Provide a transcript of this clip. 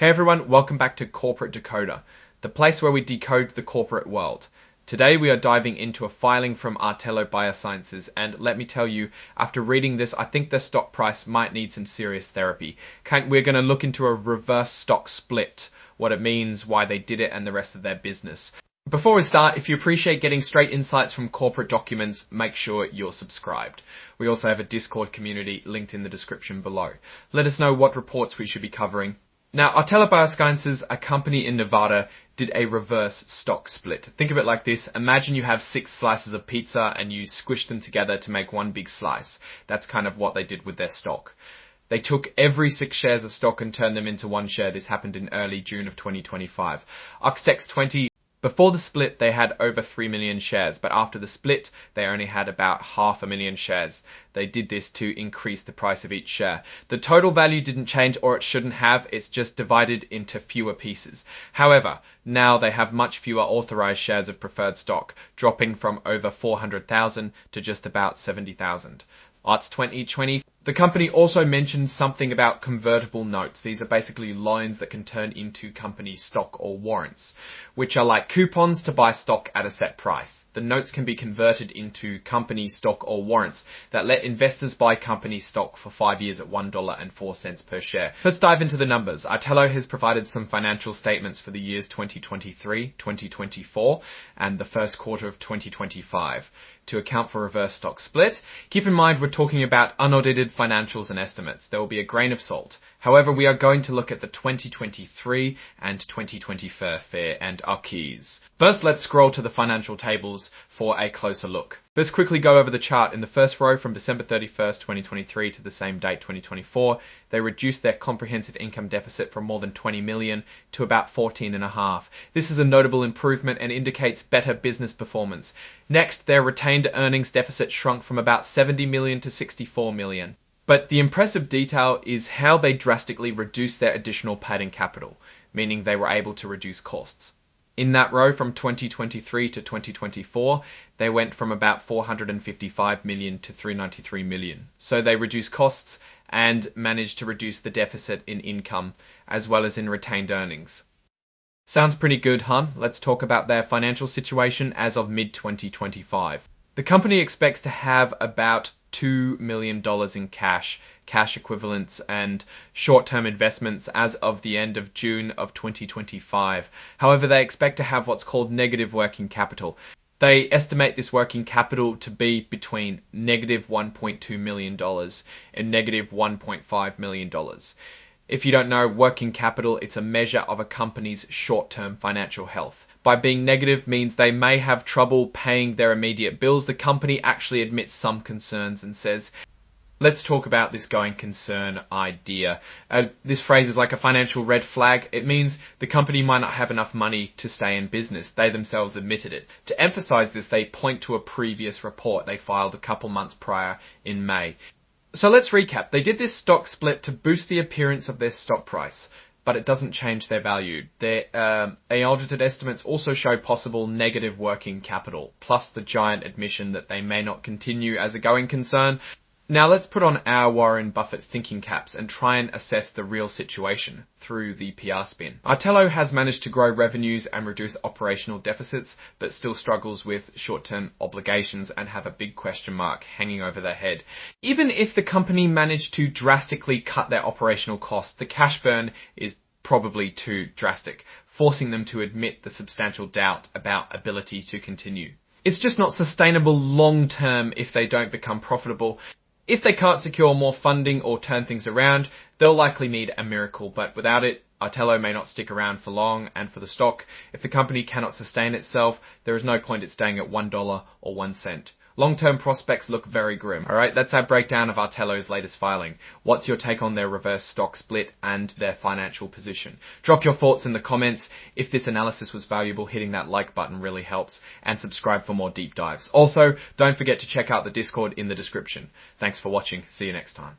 Hey everyone, welcome back to Corporate Decoder, the place where we decode the corporate world. Today we are diving into a filing from Artelo Biosciences, and let me tell you, after reading this, I think their stock price might need some serious therapy. We're going to look into a reverse stock split, what it means, why they did it, and the rest of their business. Before we start, if you appreciate getting straight insights from corporate documents, make sure you're subscribed. We also have a Discord community linked in the description below. Let us know what reports we should be covering. Now, Artelo Biosciences, a company in Nevada, did a reverse stock split. Think of it like this. Imagine you have 6 slices of pizza and you squish them together to make one big slice. That's kind of what they did with their stock. They took every 6 shares of stock and turned them into one share. This happened in early June of 2025. Oxtex 20. Before the split, they had over 3 million shares, but after the split, they only had about 500,000 shares. They did this to increase the price of each share. The total value didn't change, or it shouldn't have. It's just divided into fewer pieces. However, now they have much fewer authorized shares of preferred stock, dropping from over 400,000 to just about 70,000. Arts 2020. The company also mentioned something about convertible notes. These are basically loans that can turn into company stock or warrants, which are like coupons to buy stock at a set price. The notes can be converted into company stock or warrants that let investors buy company stock for 5 years at $1.04 per share. Let's dive into the numbers. Artelo has provided some financial statements for the years 2023, 2024, and the first quarter of 2025 to account for reverse stock split. Keep in mind, we're talking about unaudited financials and estimates. There will be a grain of salt. However, we are going to look at the 2023 and 2024 and our keys. First, let's scroll to the financial tables for a closer look. Let's quickly go over the chart. In the first row, from December 31st, 2023 to the same date, 2024, they reduced their comprehensive income deficit from more than 20 million to about 14.5. This is a notable improvement and indicates better business performance. Next, their retained earnings deficit shrunk from about 70 million to 64 million. But the impressive detail is how they drastically reduced their additional paid-in capital, meaning they were able to reduce costs. In that row, from 2023 to 2024, they went from about 455 million to 393 million. So they reduced costs and managed to reduce the deficit in income as well as in retained earnings. Sounds pretty good, huh? Let's talk about their financial situation as of mid-2025. The company expects to have about $2 million in cash equivalents, and short-term investments as of the end of June of 2025. However, they expect to have what's called negative working capital. They estimate this working capital to be between negative $1.2 million and negative $1.5 million. If you don't know, working capital, it's a measure of a company's short-term financial health. By being negative means they may have trouble paying their immediate bills. The company actually admits some concerns and says, let's talk about this going concern idea. This phrase is like a financial red flag. It means the company might not have enough money to stay in business. They themselves admitted it. To emphasize this, they point to a previous report they filed a couple months prior in May. So let's recap. They did this stock split to boost the appearance of their stock price, but it doesn't change their value. Their audited estimates also show possible negative working capital, plus the giant admission that they may not continue as a going concern. Now let's put on our Warren Buffett thinking caps and try and assess the real situation through the PR spin. Artelo has managed to grow revenues and reduce operational deficits, but still struggles with short-term obligations and have a big question mark hanging over their head. Even if the company managed to drastically cut their operational costs, the cash burn is probably too drastic, forcing them to admit the substantial doubt about ability to continue. It's just not sustainable long-term if they don't become profitable. If they can't secure more funding or turn things around, they'll likely need a miracle, but without it, Artelo may not stick around for long, and for the stock, if the company cannot sustain itself, there is no point in staying at $1 or 1 cent. Long-term prospects look very grim. Alright, that's our breakdown of Artelo's latest filing. What's your take on their reverse stock split and their financial position? Drop your thoughts in the comments. If this analysis was valuable, hitting that like button really helps, and subscribe for more deep dives. Also, don't forget to check out the Discord in the description. Thanks for watching. See you next time.